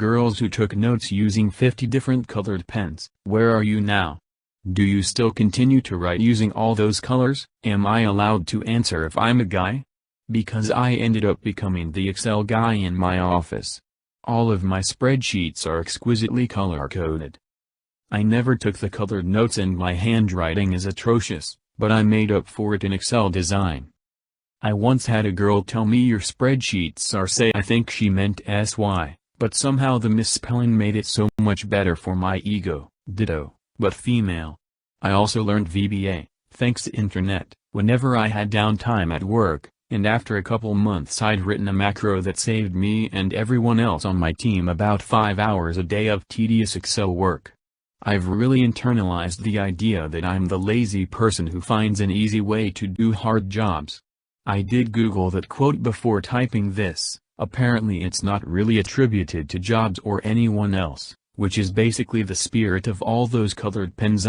girls who took notes using 50 different colored pens. Where are you now? Do you still continue to write using all those colors? Am I allowed to answer if I'm a guy? Because I ended up becoming the Excel guy in my office. All of my spreadsheets are exquisitely color-coded. I never took the colored notes and my handwriting is atrocious, but I made up for it in Excel design. I once had a girl tell me your spreadsheets are say I think she meant SY, but somehow the misspelling made it so much better for my ego, ditto, but female. I also learned VBA, thanks to internet, whenever I had downtime at work, and after a couple months I'd written a macro that saved me and everyone else on my team about 5 hours a day of tedious Excel work. I've really internalized the idea that I'm the lazy person who finds an easy way to do hard jobs. I did Google that quote before typing this. Apparently it's not really attributed to Jobs or anyone else, which is basically the spirit of all those colored pens.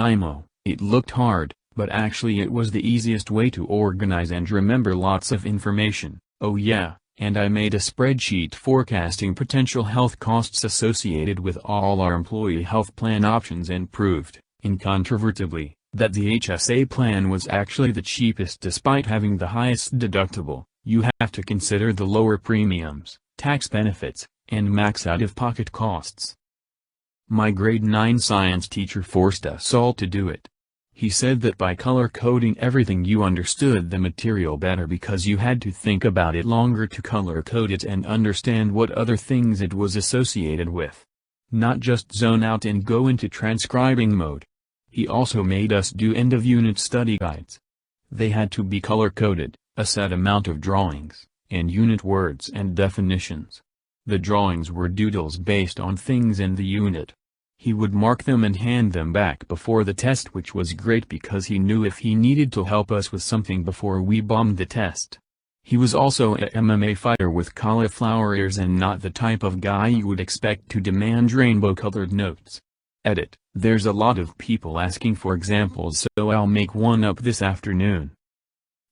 It looked hard, but actually it was the easiest way to organize and remember lots of information. Oh yeah, and I made a spreadsheet forecasting potential health costs associated with all our employee health plan options and proved, incontrovertibly, that the HSA plan was actually the cheapest despite having the highest deductible. You have to consider the lower premiums, tax benefits, and max out-of-pocket costs. My grade 9 science teacher forced us all to do it. He said that by color-coding everything you understood the material better because you had to think about it longer to color-code it and understand what other things it was associated with. Not just zone out and go into transcribing mode. He also made us do end-of-unit study guides. They had to be color-coded, a set amount of drawings, and unit words and definitions. The drawings were doodles based on things in the unit. He would mark them and hand them back before the test, which was great because he knew if he needed to help us with something before we bombed the test. He was also a MMA fighter with cauliflower ears and not the type of guy you would expect to demand rainbow-colored notes. Edit. There's a lot of people asking for examples, so I'll make one up this afternoon.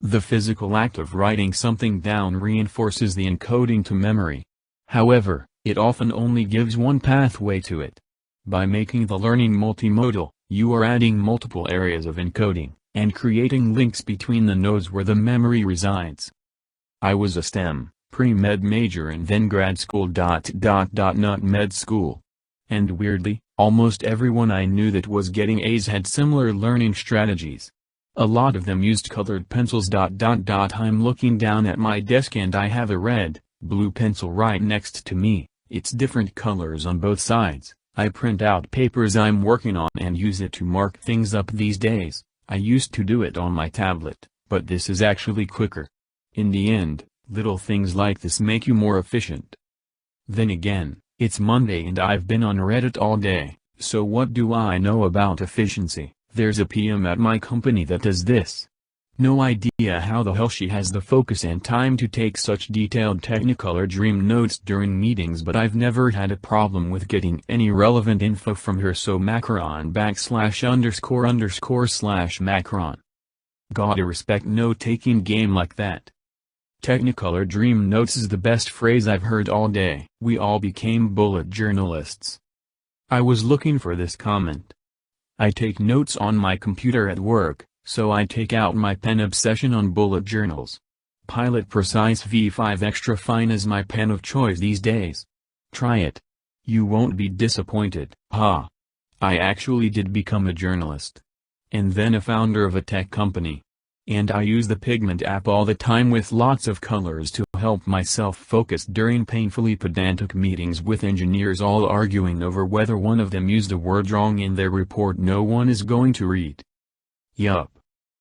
The physical act of writing something down reinforces the encoding to memory. However, it often only gives one pathway to it. By making the learning multimodal, you are adding multiple areas of encoding, and creating links between the nodes where the memory resides. I was a STEM, pre-med major and then grad school ... not med school. And weirdly, almost everyone I knew that was getting A's had similar learning strategies. A lot of them used colored pencils ... I'm looking down at my desk and I have a red, blue pencil right next to me. It's different colors on both sides. I print out papers I'm working on and use it to mark things up these days. I used to do it on my tablet, but this is actually quicker. In the end, little things like this make you more efficient. Then again, it's Monday and I've been on Reddit all day, so what do I know about efficiency? There's a PM at my company that does this. No idea how the hell she has the focus and time to take such detailed Technicolor dream notes during meetings, but I've never had a problem with getting any relevant info from her, so Macron / Macron. Gotta respect note-taking game like that. Technicolor dream notes is the best phrase I've heard all day. We all became bullet journalists. I was looking for this comment. I take notes on my computer at work, so I take out my pen obsession on bullet journals. Pilot Precise V5 Extra Fine is my pen of choice these days. Try it. You won't be disappointed. Ha! I actually did become a journalist. And then a founder of a tech company. And I use the Pigment app all the time with lots of colors to help myself focus during painfully pedantic meetings with engineers all arguing over whether one of them used a word wrong in their report no one is going to read. Yup.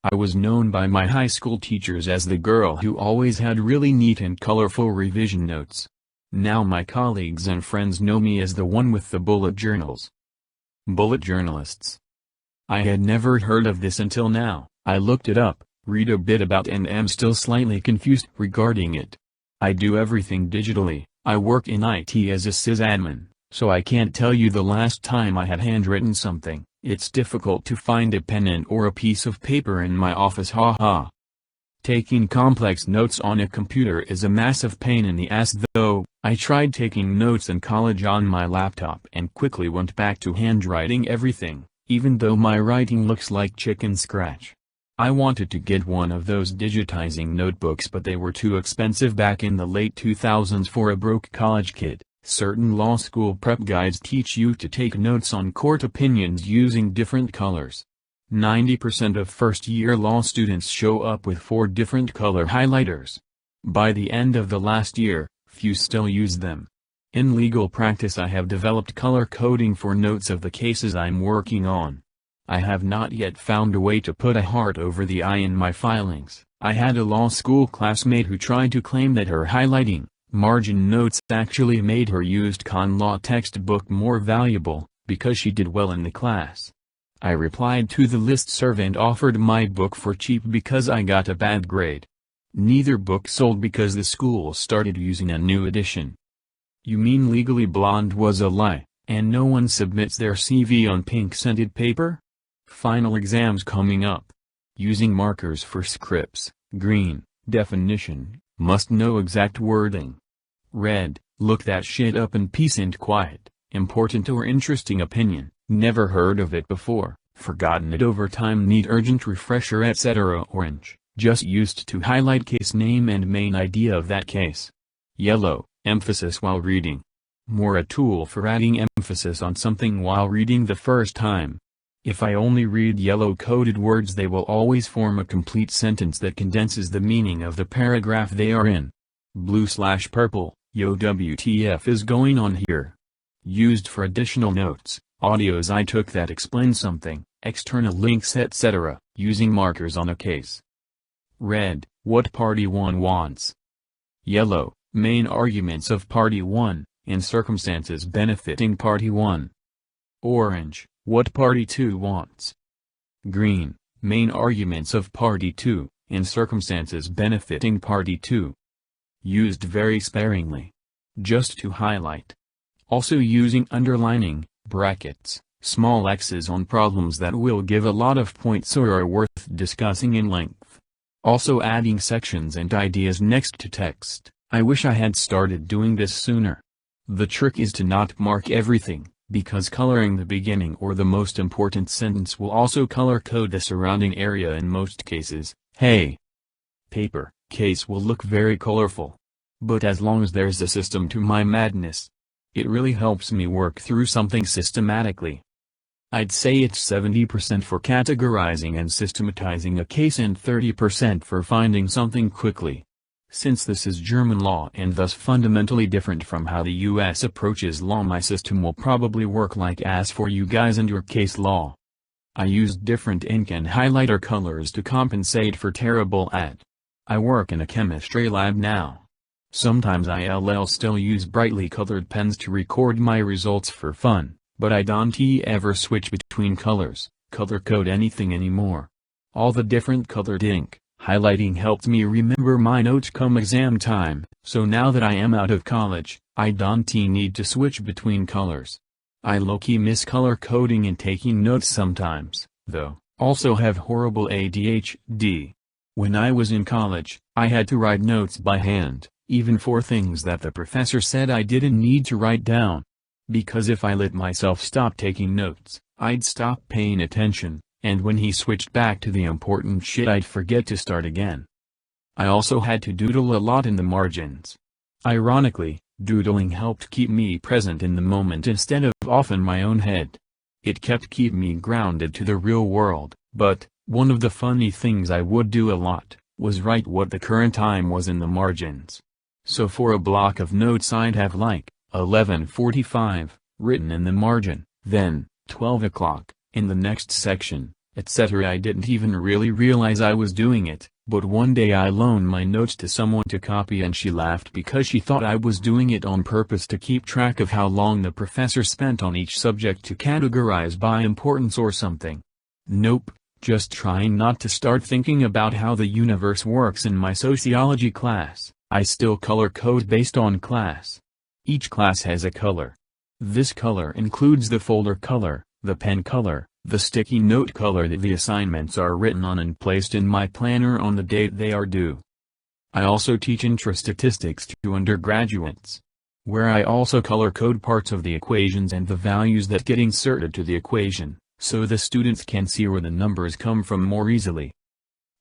I was known by my high school teachers as the girl who always had really neat and colorful revision notes. Now my colleagues and friends know me as the one with the bullet journals. Bullet journalists. I had never heard of this until now. I looked it up, read a bit about and am still slightly confused regarding it. I do everything digitally. I work in IT as a sysadmin, so I can't tell you the last time I had handwritten something. It's difficult to find a pen and or a piece of paper in my office, haha. Taking complex notes on a computer is a massive pain in the ass though. I tried taking notes in college on my laptop and quickly went back to handwriting everything, even though my writing looks like chicken scratch. I wanted to get one of those digitizing notebooks, but they were too expensive back in the late 2000s for a broke college kid. Certain law school prep guides teach you to take notes on court opinions using different colors. 90% of first-year law students show up with 4 different color highlighters. By the end of the last year, few still use them. In legal practice I have developed color coding for notes of the cases I'm working on. I have not yet found a way to put a heart over the I in my filings. I had a law school classmate who tried to claim that her highlighting, margin notes actually made her used con law textbook more valuable, because she did well in the class. I replied to the listserv and offered my book for cheap because I got a bad grade. Neither book sold because the school started using a new edition. You mean Legally Blonde was a lie, and no one submits their CV on pink-scented paper? Final exams coming up. Using markers for scripts, green, definition, must know exact wording. Red, look that shit up in peace and quiet, important or interesting opinion, never heard of it before, forgotten it over time, need urgent refresher etc. Orange, just used to highlight case name and main idea of that case. Yellow, emphasis while reading. More a tool for adding emphasis on something while reading the first time. If I only read yellow-coded words they will always form a complete sentence that condenses the meaning of the paragraph they are in. Blue/purple, yo WTF is going on here? Used for additional notes, audios I took that explain something, external links etc., using markers on a case. Red, what party 1 wants. Yellow, main arguments of party 1, in circumstances benefiting party 1. Orange, what party 2 wants. Green, main arguments of party 2, in circumstances benefiting party 2. Used very sparingly. Just to highlight. Also using underlining, brackets, small x's on problems that will give a lot of points or are worth discussing in length. Also adding sections and ideas next to text. I wish I had started doing this sooner. The trick is to not mark everything, because coloring the beginning or the most important sentence will also color code the surrounding area in most cases. Hey! Paper, case will look very colorful. But as long as there's a system to my madness, it really helps me work through something systematically. I'd say it's 70% for categorizing and systematizing a case and 30% for finding something quickly. Since this is German law and thus fundamentally different from how the US approaches law, my system will probably work like as for you guys and your case law. I used different ink and highlighter colors to compensate for terrible art. I work in a chemistry lab now. Sometimes I'll still use brightly colored pens to record my results for fun, but I don't ever switch between colors, color code anything anymore. All the different colored ink, highlighting helped me remember my notes come exam time, so now that I am out of college, I don't need to switch between colors. I low-key miss color coding and taking notes sometimes, though, also have horrible ADHD. When I was in college, I had to write notes by hand, even for things that the professor said I didn't need to write down. Because if I let myself stop taking notes, I'd stop paying attention, and when he switched back to the important shit I'd forget to start again. I also had to doodle a lot in the margins. Ironically, doodling helped keep me present in the moment instead of off in my own head. It kept me grounded to the real world, but, one of the funny things I would do a lot, was write what the current time was in the margins. So for a block of notes I'd have like, 11:45, written in the margin, then, 12 o'clock, in the next section, etc. I didn't even really realize I was doing it, but one day I loaned my notes to someone to copy and she laughed because she thought I was doing it on purpose to keep track of how long the professor spent on each subject to categorize by importance or something. Nope, just trying not to start thinking about how the universe works in my sociology class. I still color code based on class. Each class has a color. This color includes the folder color, the pen color, the sticky note color that the assignments are written on and placed in my planner on the date they are due. I also teach intra-statistics to undergraduates, where I also color code parts of the equations and the values that get inserted to the equation, so the students can see where the numbers come from more easily.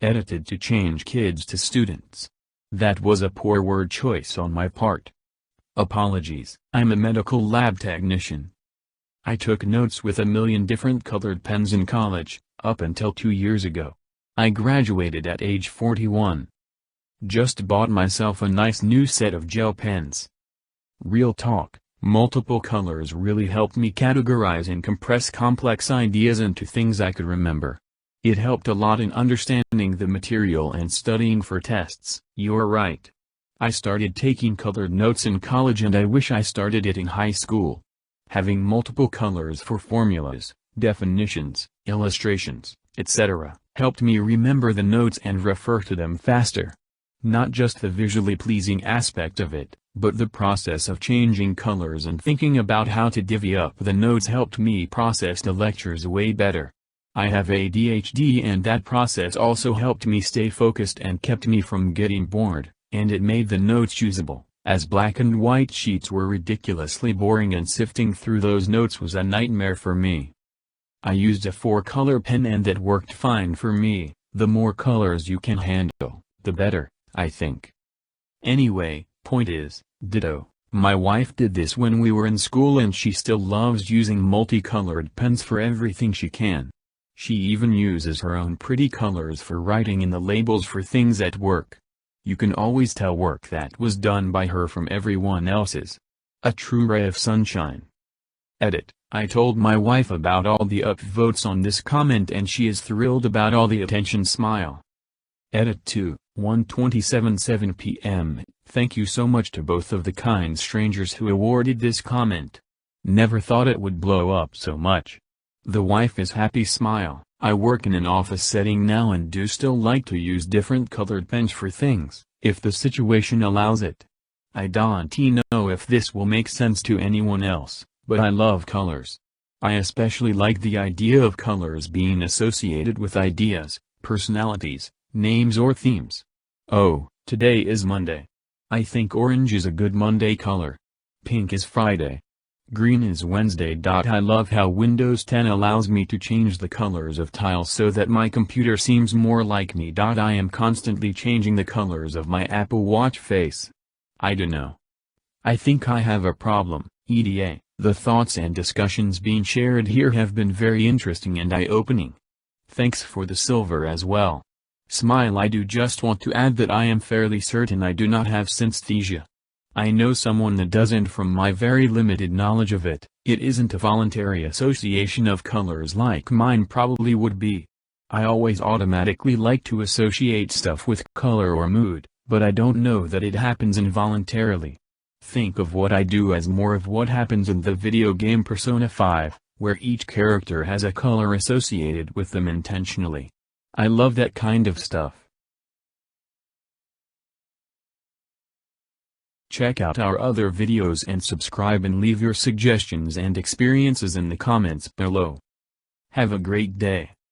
Edited to change kids to students. That was a poor word choice on my part. Apologies. I'm a medical lab technician. I took notes with a million different colored pens in college, up until 2 years ago. I graduated at age 41. Just bought myself a nice new set of gel pens. Real talk, multiple colors really helped me categorize and compress complex ideas into things I could remember. It helped a lot in understanding the material and studying for tests. You're right. I started taking colored notes in college and I wish I started it in high school. Having multiple colors for formulas, definitions, illustrations, etc., helped me remember the notes and refer to them faster. Not just the visually pleasing aspect of it, but the process of changing colors and thinking about how to divvy up the notes helped me process the lectures way better. I have ADHD and that process also helped me stay focused and kept me from getting bored, and it made the notes usable, as black and white sheets were ridiculously boring and sifting through those notes was a nightmare for me. I used a 4-color pen and that worked fine for me. The more colors you can handle, the better, I think. Anyway, point is, ditto. My wife did this when we were in school and she still loves using multicolored pens for everything she can. She even uses her own pretty colors for writing in the labels for things at work. You can always tell work that was done by her from everyone else's. A true ray of sunshine. Edit. I told my wife about all the upvotes on this comment and she is thrilled about all the attention. Smile. Edit 2, 1:27 p.m. Thank you so much to both of the kind strangers who awarded this comment. Never thought it would blow up so much. The wife is happy. Smile. I work in an office setting now and do still like to use different colored pens for things, if the situation allows it. I don't know if this will make sense to anyone else, but I love colors. I especially like the idea of colors being associated with ideas, personalities, names or themes. Oh, today is Monday. I think orange is a good Monday color. Pink is Friday. Green is Wednesday. I love how Windows 10 allows me to change the colors of tiles so that my computer seems more like me. I am constantly changing the colors of my Apple Watch face. I dunno. I think I have a problem. EDA. The thoughts and discussions being shared here have been very interesting and eye-opening. Thanks for the silver as well. Smile. I do just want to add that I am fairly certain I do not have synesthesia. I know someone that does and from my very limited knowledge of it, it isn't a voluntary association of colors like mine probably would be. I always automatically like to associate stuff with color or mood, but I don't know that it happens involuntarily. Think of what I do as more of what happens in the video game Persona 5, where each character has a color associated with them intentionally. I love that kind of stuff. Check out our other videos and subscribe and leave your suggestions and experiences in the comments below. Have a great day.